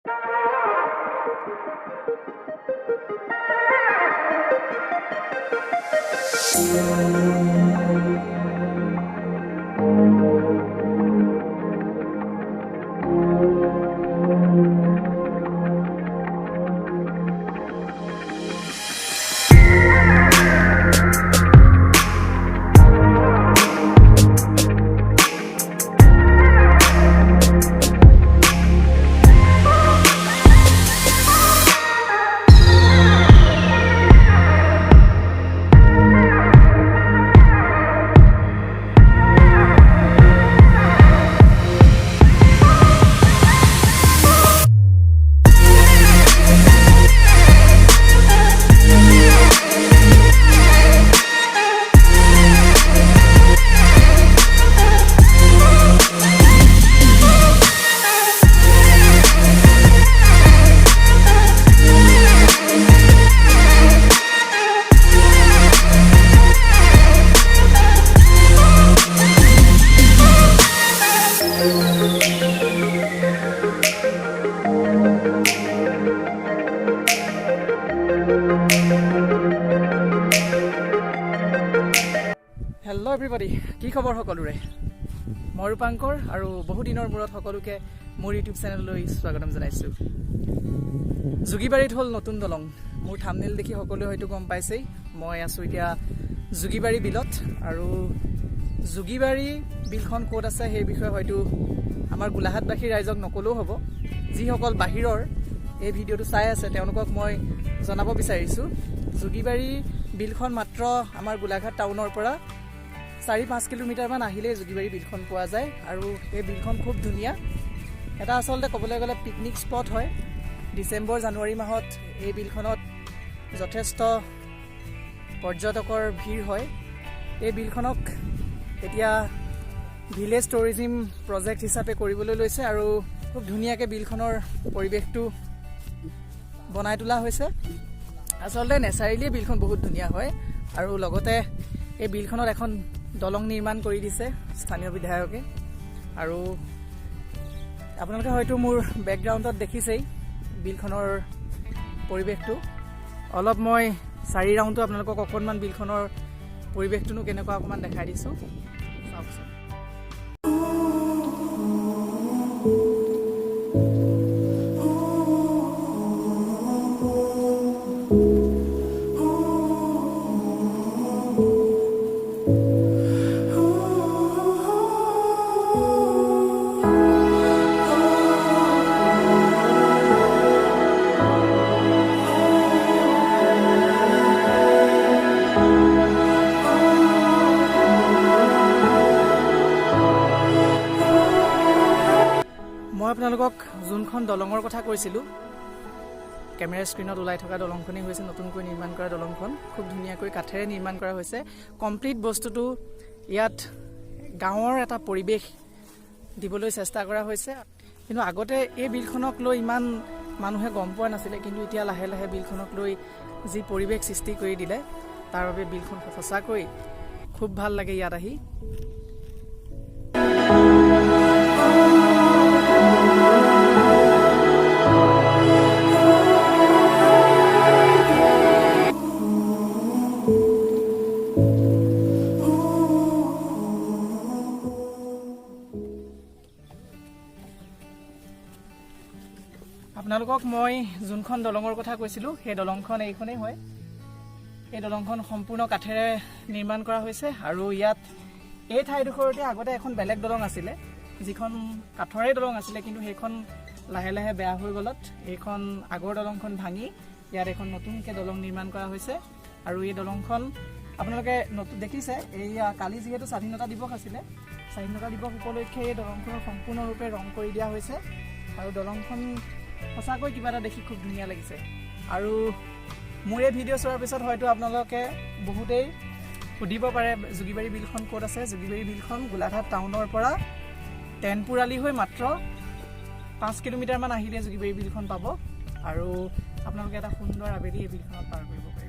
Hello everybody, কি খবৰ সকলোৰে? মই ৰূপাঙ্কৰ আৰু বহু দিনৰ মূৰত সকলোকে মোৰ ইউটিউব চেনেললৈ স্বাগতম জনাইছো। জুগিবাৰীত হ'ল নতুন দলং। মোৰ থাম্বনেইল দেখি সকলোৱে হয়তো গম পাইছেই। মই আছো এতিয়া জুগিবাৰী বিলত আৰু জুগিবাৰী বিলখন ক'ত আছে সেই বিষয়ে হয়তো আমাৰ গোলাঘাটবাসী ৰাইজক নকলেও হ'ব। যিসকল বাহিৰৰ এই ভিডিঅ'টো চাই আছে তেওঁলোকক মই জনাব বিচাৰিছো জুগিবাৰী বিলখন মাত্ৰ আমাৰ গোলাঘাট টাউনৰ পৰা 4-5 কিলোমিটাৰ মান আহিলে জুগিবাৰী বিলখন পোৱা যায় আৰু এই বিলখন খুব ধুনীয়া। এটা আসলতে ক'বলৈ গ'লে পিকনিক স্পট হয়। ডিসেম্বৰ জানুৱাৰী মাহত এই বিলখনত যথেষ্ট পৰ্যটকৰ ভিৰ হয়। এই বিলখনক এতিয়া ভিলেজ টুৰিজম প্ৰজেক্ট হিচাপে কৰিবলৈ লৈছে আৰু খুব ধুনীয়াকৈ বিলখনৰ পৰিৱেশটো বনাই তোলা হৈছে। আসলতে নেচাৰেলি বিলখন বহুত ধুনীয়া হয় আৰু লগতে এই বিলখনত এখন দলং নিৰ্মাণ কৰি দিছে স্থানীয় বিধায়কে আৰু আপোনালোকে হয়তো মোৰ বেকগ্ৰাউণ্ডত দেখিছেই বিলখনৰ পৰিৱেশটো। অলপ মই 4 ৰাউণ্ডটো আপোনালোকক অকণমান বিলখনৰ পৰিৱেশটোনো কেনেকুৱা অকণমান দেখাই দিছোঁ চাওকচোন। মই আপোনালোকক যোনখন দলঙৰ কথা কৈছিলোঁ কেমেৰা স্ক্ৰীনত ওলাই থকা দলংখনেই হৈছে নতুনকৈ নিৰ্মাণ কৰা দলংখন। খুব ধুনীয়াকৈ কাঠেৰে নিৰ্মাণ কৰা হৈছে। কমপ্লিট বস্তুটো ইয়াত গাঁৱৰ এটা পৰিৱেশ দিবলৈ চেষ্টা কৰা হৈছে। কিন্তু আগতে এই বিলখনক লৈ ইমান মানুহে গম পোৱা নাছিলে, কিন্তু এতিয়া লাহে লাহে বিলখনক লৈ যি পৰিৱেশ সৃষ্টি কৰি দিলে তাৰ বাবে বিলখন সঁচাকৈ খুব ভাল লাগে ইয়াত আহি। আপোনালোকক মই যোনখন দলঙৰ কথা কৈছিলোঁ সেই দলংখন এইখনেই হয়। এই দলংখন সম্পূৰ্ণ কাঠেৰে নিৰ্মাণ কৰা হৈছে আৰু ইয়াত এই ঠাইডোখৰতে আগতে এখন বেলেগ দলং আছিলে, যিখন কাঠৰে দলং আছিলে, কিন্তু সেইখন লাহে লাহে বেয়া হৈ গ'লত এইখন আগৰ দলংখন ভাঙি ইয়াত এখন নতুনকৈ দলং নিৰ্মাণ কৰা হৈছে। আৰু এই দলংখন আপোনালোকে দেখিছে, এই কালি যিহেতু স্বাধীনতা দিৱস আছিলে, স্বাধীনতা দিৱস উপলক্ষে এই দলংখনৰ সম্পূৰ্ণৰূপে ৰং কৰি দিয়া হৈছে আৰু দলংখন সঁচাকৈ কিবা এটা দেখি খুব ধুনীয়া লাগিছে। আৰু মোৰ এই ভিডিঅ' চোৱাৰ পিছত হয়তো আপোনালোকে বহুতেই সুধিব পাৰে জুগিবাৰী বিলখন ক'ত আছে। জুগিবাৰী বিলখন গোলাঘাট টাউনৰ পৰা টেনপুৰালি হৈ মাত্ৰ 5 কিলোমিটাৰমান আহিলে জুগিবাৰী বিলখন পাব আৰু আপোনালোকে এটা সুন্দৰ আবেলি এই বিলখনত পাৰ কৰিব পাৰে।